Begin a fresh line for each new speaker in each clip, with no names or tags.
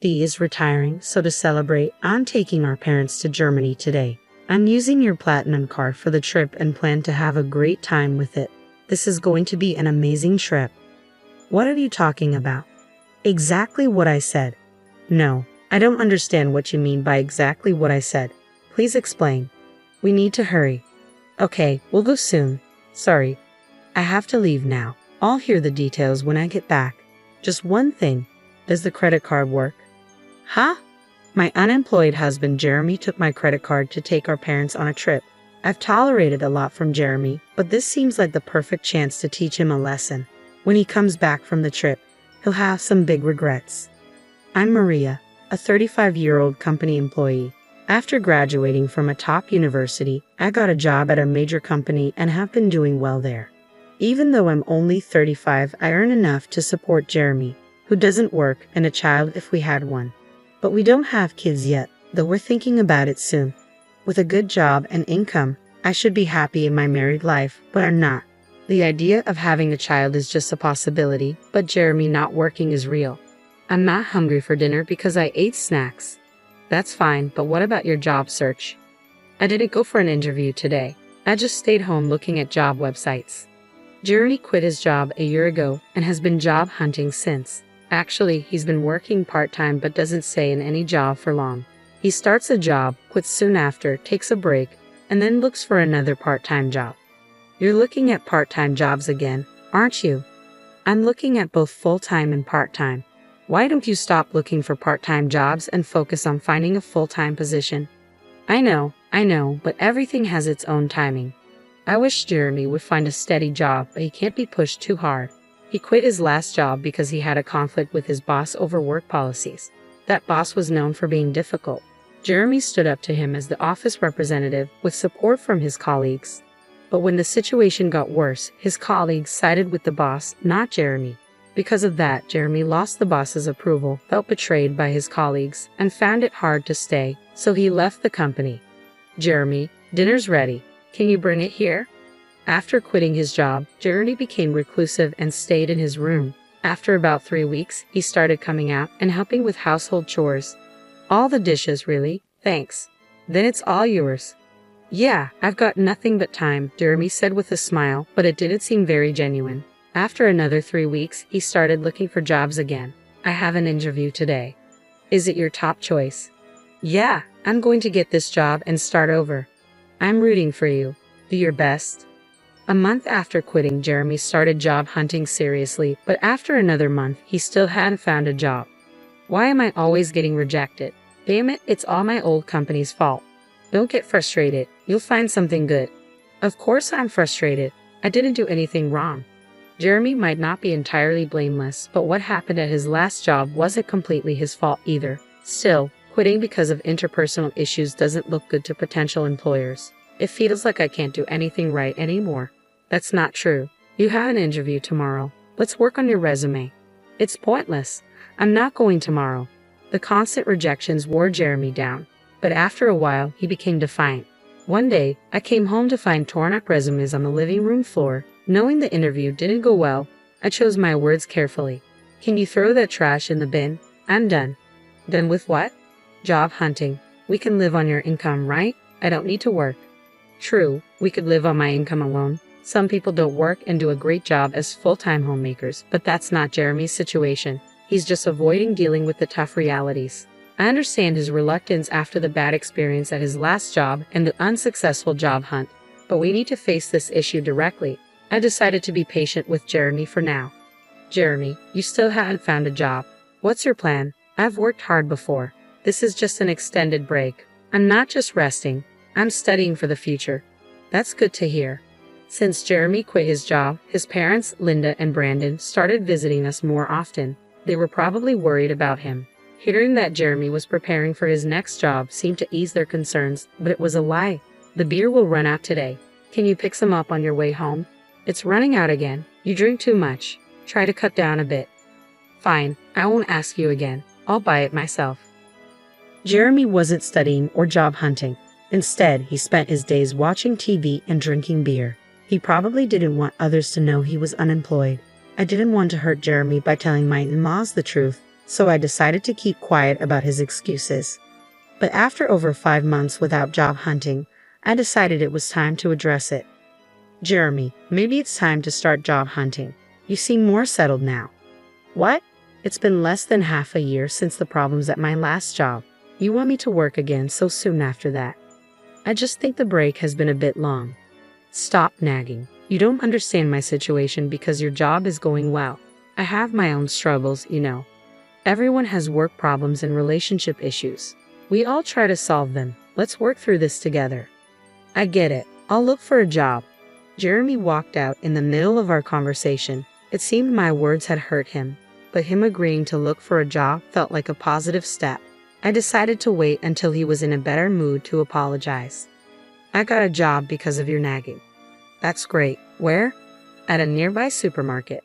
hubby is retiring, so to celebrate, I'm taking our parents to Germany today. I'm using your platinum card for the trip and plan to have a great time with it. This is going to be an amazing trip. What are you talking about? Exactly what I said. No, I don't understand what you mean by exactly what I said. Please explain. We need to hurry. Okay, we'll go soon. Sorry. I have to leave now. I'll hear the details when I get back. Just one thing. Does the credit card work? Huh? My unemployed husband Jeremy took my credit card to take our parents on a trip. I've tolerated a lot from Jeremy, but this seems like the perfect chance to teach him a lesson. When he comes back from the trip, he'll have some big regrets. I'm Maria, a 35-year-old company employee. After graduating from a top university, I got a job at a major company and have been doing well there. Even though I'm only 35, I earn enough to support Jeremy, who doesn't work, and a child if we had one. But we don't have kids yet, though we're thinking about it soon. With a good job and income, I should be happy in my married life, but I'm not. The idea of having a child is just a possibility, but Jeremy not working is real. I'm not hungry for dinner because I ate snacks. That's fine, but what about your job search? I didn't go for an interview today. I just stayed home looking at job websites. Jeremy quit his job a year ago and has been job hunting since. Actually, he's been working part-time but doesn't stay in any job for long. He starts a job, quits soon after, takes a break, and then looks for another part-time job. You're looking at part-time jobs again, aren't you? I'm looking at both full-time and part-time. Why don't you stop looking for part-time jobs and focus on finding a full-time position? I know, but everything has its own timing. I wish Jeremy would find a steady job, but he can't be pushed too hard. He quit his last job because he had a conflict with his boss over work policies. That boss was known for being difficult. Jeremy stood up to him as the office representative with support from his colleagues. But when the situation got worse, his colleagues sided with the boss, not Jeremy. Because of that, Jeremy lost the boss's approval, felt betrayed by his colleagues, and found it hard to stay, so he left the company. Jeremy, dinner's ready. Can you bring it here? After quitting his job, Jeremy became reclusive and stayed in his room. After about 3 weeks, he started coming out and helping with household chores. All the dishes, really? Thanks. Then it's all yours. Yeah, I've got nothing but time, Jeremy said with a smile, but it didn't seem very genuine. After another 3 weeks, he started looking for jobs again. I have an interview today. Is it your top choice? Yeah, I'm going to get this job and start over. I'm rooting for you. Do your best. A month after quitting, Jeremy started job hunting seriously, but after another month, he still hadn't found a job. Why am I always getting rejected? Damn it, it's all my old company's fault. Don't get frustrated. You'll find something good. Of course I'm frustrated. I didn't do anything wrong. Jeremy might not be entirely blameless, but what happened at his last job wasn't completely his fault either. Still, quitting because of interpersonal issues doesn't look good to potential employers. It feels like I can't do anything right anymore. That's not true. You have an interview tomorrow. Let's work on your resume. It's pointless. I'm not going tomorrow. The constant rejections wore Jeremy down, but after a while, he became defiant. One day, I came home to find torn-up resumes on the living room floor. Knowing the interview didn't go well, I chose my words carefully. Can you throw that trash in the bin? I'm done. Done with what? Job hunting. We can live on your income, right? I don't need to work. True, we could live on my income alone. Some people don't work and do a great job as full-time homemakers, but that's not Jeremy's situation. He's just avoiding dealing with the tough realities. I understand his reluctance after the bad experience at his last job and the unsuccessful job hunt, but we need to face this issue directly. I decided to be patient with Jeremy for now. Jeremy, you still haven't found a job. What's your plan? I've worked hard before. This is just an extended break. I'm not just resting. I'm studying for the future. That's good to hear. Since Jeremy quit his job, his parents, Linda and Brandon, started visiting us more often. They were probably worried about him. Hearing that Jeremy was preparing for his next job seemed to ease their concerns, but it was a lie. The beer will run out today. Can you pick some up on your way home? It's running out again. You drink too much. Try to cut down a bit. Fine, I won't ask you again. I'll buy it myself. Jeremy wasn't studying or job hunting. Instead, he spent his days watching TV and drinking beer. He probably didn't want others to know he was unemployed. I didn't want to hurt Jeremy by telling my in-laws the truth, so I decided to keep quiet about his excuses. But after over 5 months without job hunting, I decided it was time to address it. Jeremy, maybe it's time to start job hunting. You seem more settled now. What? It's been less than half a year since the problems at my last job. You want me to work again so soon after that? I just think the break has been a bit long. Stop nagging. You don't understand my situation because your job is going well. I have my own struggles, you know. Everyone has work problems and relationship issues. We all try to solve them. Let's work through this together. I get it. I'll look for a job. Jeremy walked out in the middle of our conversation. It seemed my words had hurt him, but him agreeing to look for a job felt like a positive step. I decided to wait until he was in a better mood to apologize. I got a job because of your nagging. That's great. Where? At a nearby supermarket.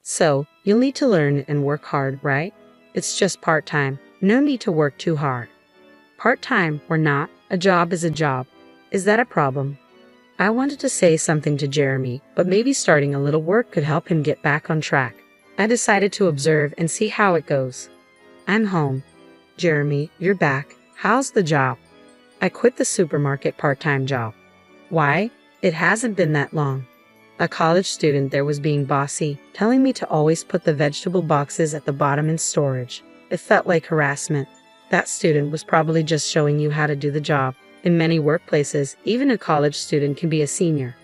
So, you'll need to learn and work hard, right? It's just part-time. No need to work too hard. Part-time or not, a job is a job. Is that a problem? I wanted to say something to Jeremy, but maybe starting a little work could help him get back on track. I decided to observe and see how it goes. I'm home. Jeremy, you're back. How's the job? I quit the supermarket part-time job. Why? It hasn't been that long. A college student there was being bossy, telling me to always put the vegetable boxes at the bottom in storage. It felt like harassment. That student was probably just showing you how to do the job. In many workplaces, even a college student can be a senior.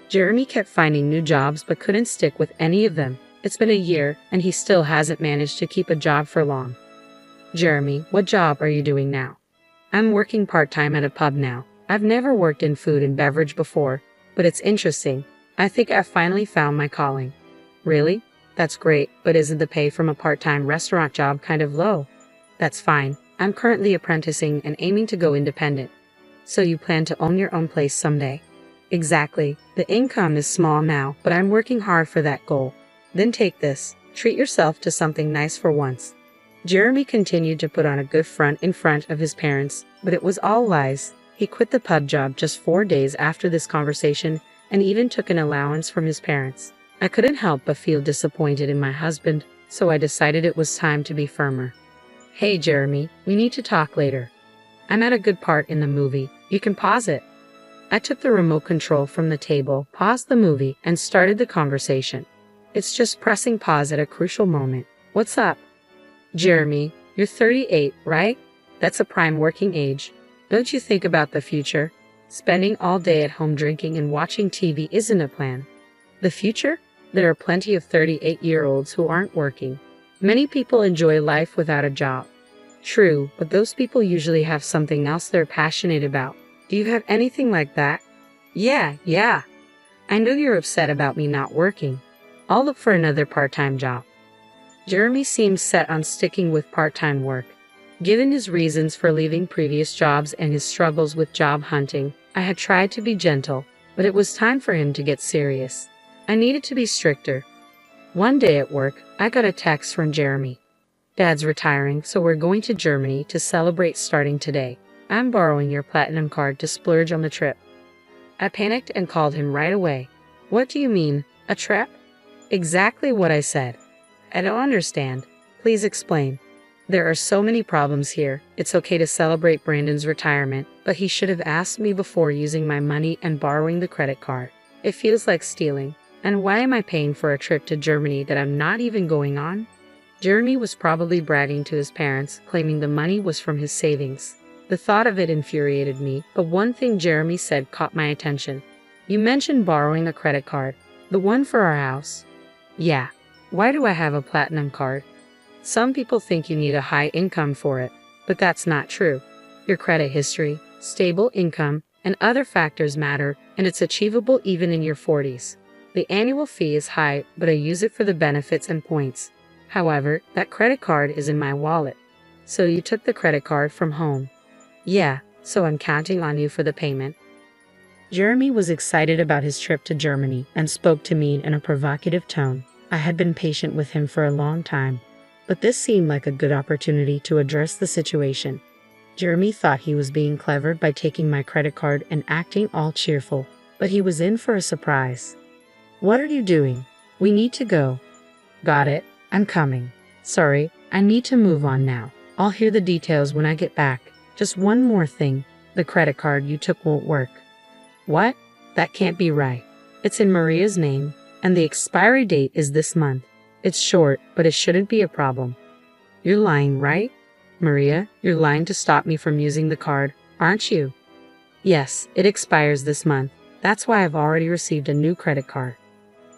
Jeremy kept finding new jobs but couldn't stick with any of them. It's been a year, and he still hasn't managed to keep a job for long. Jeremy, what job are you doing now? I'm working part-time at a pub now. I've never worked in food and beverage before, but it's interesting. I think I've finally found my calling. Really? That's great, but isn't the pay from a part-time restaurant job kind of low? That's fine. I'm currently apprenticing and aiming to go independent. So you plan to own your own place someday? Exactly. The income is small now, but I'm working hard for that goal. Then take this. Treat yourself to something nice for once. Jeremy continued to put on a good front in front of his parents, but it was all lies. He quit the pub job just 4 days after this conversation and even took an allowance from his parents. I couldn't help but feel disappointed in my husband, so I decided it was time to be firmer. Hey Jeremy, we need to talk later. I'm at a good part in the movie. You can pause it. I took the remote control from the table, paused the movie, and started the conversation. It's just pressing pause at a crucial moment. What's up? Jeremy, you're 38, right? That's a prime working age. Don't you think about the future? Spending all day at home drinking and watching TV isn't a plan. The future? There are plenty of 38-year-olds who aren't working. Many people enjoy life without a job. True, but those people usually have something else they're passionate about. Do you have anything like that? Yeah. I know you're upset about me not working. I'll look for another part-time job. Jeremy seemed set on sticking with part-time work. Given his reasons for leaving previous jobs and his struggles with job hunting, I had tried to be gentle, but it was time for him to get serious. I needed to be stricter. One day at work, I got a text from Jeremy. Dad's retiring, so we're going to Germany to celebrate starting today. I'm borrowing your platinum card to splurge on the trip. I panicked and called him right away. What do you mean, a trip? Exactly what I said. I don't understand. Please explain. There are so many problems here. It's okay to celebrate Brandon's retirement, but he should have asked me before using my money and borrowing the credit card. It feels like stealing. And why am I paying for a trip to Germany that I'm not even going on? Jeremy was probably bragging to his parents, claiming the money was from his savings. The thought of it infuriated me, but one thing Jeremy said caught my attention. You mentioned borrowing a credit card. The one for our house. Yeah. Why do I have a platinum card? Some people think you need a high income for it, but that's not true. Your credit history, stable income, and other factors matter, and it's achievable even in your 40s. The annual fee is high, but I use it for the benefits and points. However, that credit card is in my wallet. So you took the credit card from home. Yeah, so I'm counting on you for the payment. Jeremy was excited about his trip to Germany and spoke to me in a provocative tone. I had been patient with him for a long time, but this seemed like a good opportunity to address the situation. Jeremy thought he was being clever by taking my credit card and acting all cheerful, but he was in for a surprise. What are you doing? We need to go. Got it. I'm coming. Sorry, I need to move on now. I'll hear the details when I get back. Just one more thing. The credit card you took won't work. What? That can't be right. It's in Maria's name, and the expiry date is this month. It's short, but it shouldn't be a problem. You're lying, right? Maria, you're lying to stop me from using the card, aren't you? Yes, it expires this month. That's why I've already received a new credit card.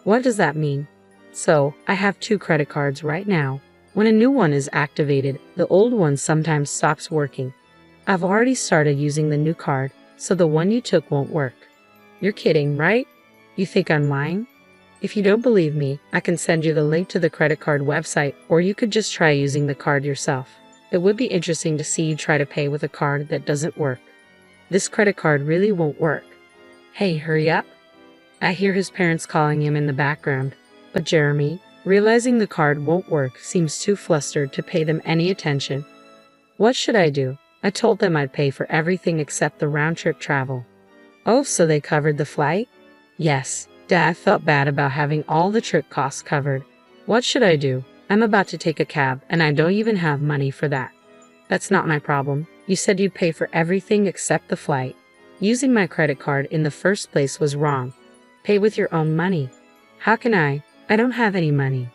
What does that mean? So, I have 2 credit cards right now. When a new one is activated, the old one sometimes stops working. I've already started using the new card, so the one you took won't work. You're kidding, right? You think I'm lying? If you don't believe me, I can send you the link to the credit card website, or you could just try using the card yourself. It would be interesting to see you try to pay with a card that doesn't work. This credit card really won't work. Hey, hurry up. I hear his parents calling him in the background, but Jeremy, realizing the card won't work, seems too flustered to pay them any attention. What should I do? I told them I'd pay for everything except the round-trip travel. Oh, so they covered the flight? Yes. Dad felt bad about having all the trip costs covered. What should I do? I'm about to take a cab, and I don't even have money for that. That's not my problem. You said you'd pay for everything except the flight. Using my credit card in the first place was wrong. Pay with your own money. How can I? I don't have any money.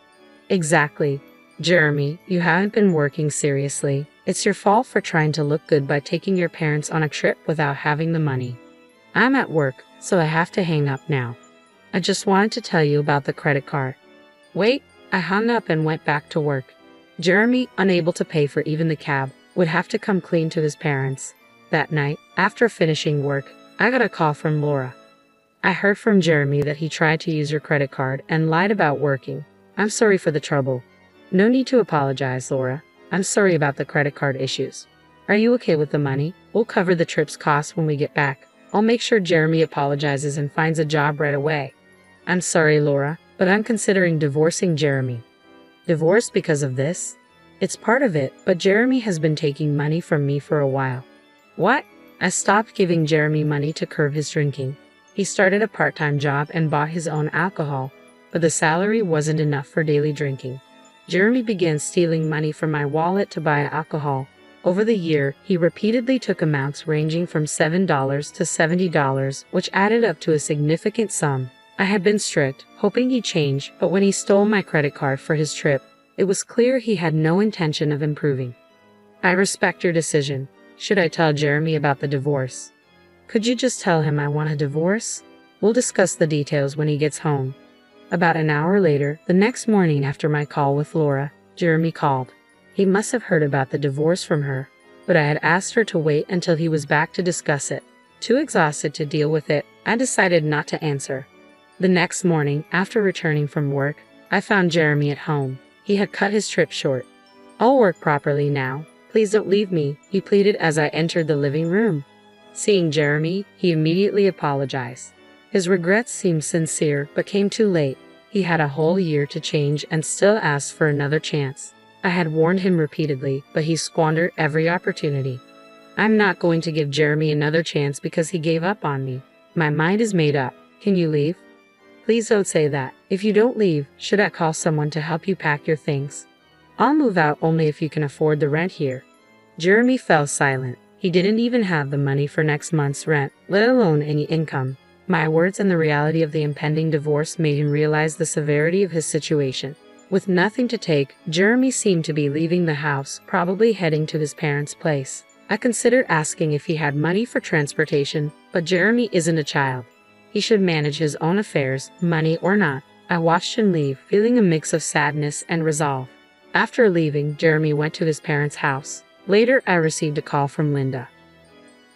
Exactly. Jeremy, you haven't been working seriously. It's your fault for trying to look good by taking your parents on a trip without having the money. I'm at work, so I have to hang up now. I just wanted to tell you about the credit card. Wait, I hung up and went back to work. Jeremy, unable to pay for even the cab, would have to come clean to his parents. That night, after finishing work, I got a call from Laura. I heard from Jeremy that he tried to use your credit card and lied about working. I'm sorry for the trouble. No need to apologize, Laura. I'm sorry about the credit card issues. Are you okay with the money? We'll cover the trip's costs when we get back. I'll make sure Jeremy apologizes and finds a job right away. I'm sorry, Laura, but I'm considering divorcing Jeremy. Divorce because of this? It's part of it, but Jeremy has been taking money from me for a while. What? I stopped giving Jeremy money to curb his drinking. He started a part-time job and bought his own alcohol, but the salary wasn't enough for daily drinking. Jeremy began stealing money from my wallet to buy alcohol. Over the year, he repeatedly took amounts ranging from $7 to $70, which added up to a significant sum. I had been strict, hoping he'd change, but when he stole my credit card for his trip, it was clear he had no intention of improving. I respect your decision. Should I tell Jeremy about the divorce? Could you just tell him I want a divorce? We'll discuss the details when he gets home. About an hour later, the next morning after my call with Laura, Jeremy called. He must have heard about the divorce from her, but I had asked her to wait until he was back to discuss it. Too exhausted to deal with it, I decided not to answer. The next morning, after returning from work, I found Jeremy at home. He had cut his trip short. I'll work properly now. Please don't leave me, he pleaded as I entered the living room. Seeing Jeremy, he immediately apologized. His regrets seemed sincere, but came too late. He had a whole year to change and still asked for another chance. I had warned him repeatedly, but he squandered every opportunity. I'm not going to give Jeremy another chance because he gave up on me. My mind is made up. Can you leave? Please don't say that. If you don't leave, should I call someone to help you pack your things? I'll move out only if you can afford the rent here. Jeremy fell silent. He didn't even have the money for next month's rent, let alone any income. My words and the reality of the impending divorce made him realize the severity of his situation. With nothing to take, Jeremy seemed to be leaving the house, probably heading to his parents' place. I considered asking if he had money for transportation, but Jeremy isn't a child. He should manage his own affairs, money or not. I watched him leave, feeling a mix of sadness and resolve. After leaving, Jeremy went to his parents' house. Later, I received a call from Linda.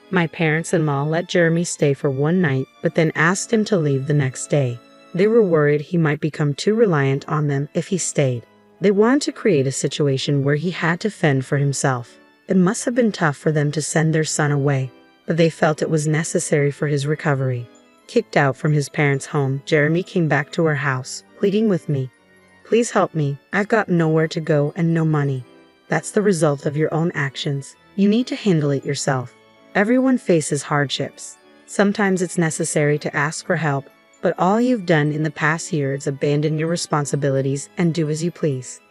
My parents-in-law let Jeremy stay for one night, but then asked him to leave the next day. They were worried he might become too reliant on them if he stayed. They wanted to create a situation where he had to fend for himself. It must have been tough for them to send their son away, but they felt it was necessary for his recovery. Kicked out from his parents' home, Jeremy came back to our house, pleading with me. Please help me. I've got nowhere to go and no money. That's the result of your own actions. You need to handle it yourself. Everyone faces hardships. Sometimes it's necessary to ask for help, but all you've done in the past year is abandon your responsibilities and do as you please.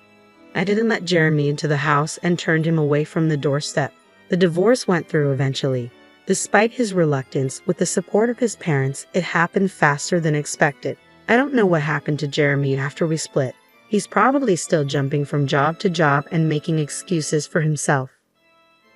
I didn't let Jeremy into the house and turned him away from the doorstep. The divorce went through eventually. Despite his reluctance, with the support of his parents, it happened faster than expected. I don't know what happened to Jeremy after we split. He's probably still jumping from job to job and making excuses for himself.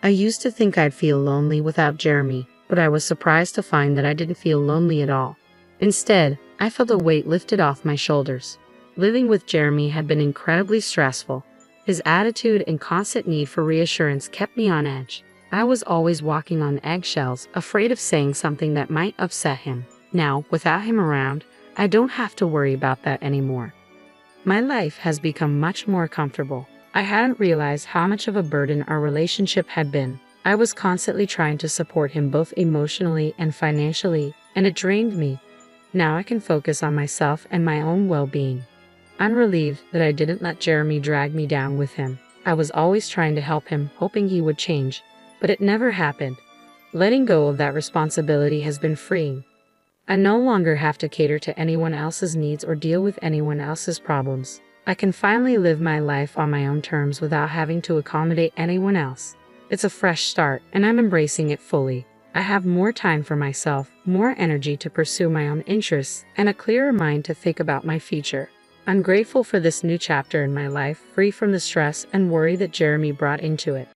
I used to think I'd feel lonely without Jeremy, but I was surprised to find that I didn't feel lonely at all. Instead, I felt a weight lifted off my shoulders. Living with Jeremy had been incredibly stressful. His attitude and constant need for reassurance kept me on edge. I was always walking on eggshells, afraid of saying something that might upset him. Now, without him around, I don't have to worry about that anymore. My life has become much more comfortable. I hadn't realized how much of a burden our relationship had been. I was constantly trying to support him both emotionally and financially, and it drained me. Now I can focus on myself and my own well-being. I'm relieved that I didn't let Jeremy drag me down with him. I was always trying to help him, hoping he would change, but it never happened. Letting go of that responsibility has been freeing. I no longer have to cater to anyone else's needs or deal with anyone else's problems. I can finally live my life on my own terms without having to accommodate anyone else. It's a fresh start, and I'm embracing it fully. I have more time for myself, more energy to pursue my own interests, and a clearer mind to think about my future. I'm grateful for this new chapter in my life, free from the stress and worry that Jeremy brought into it.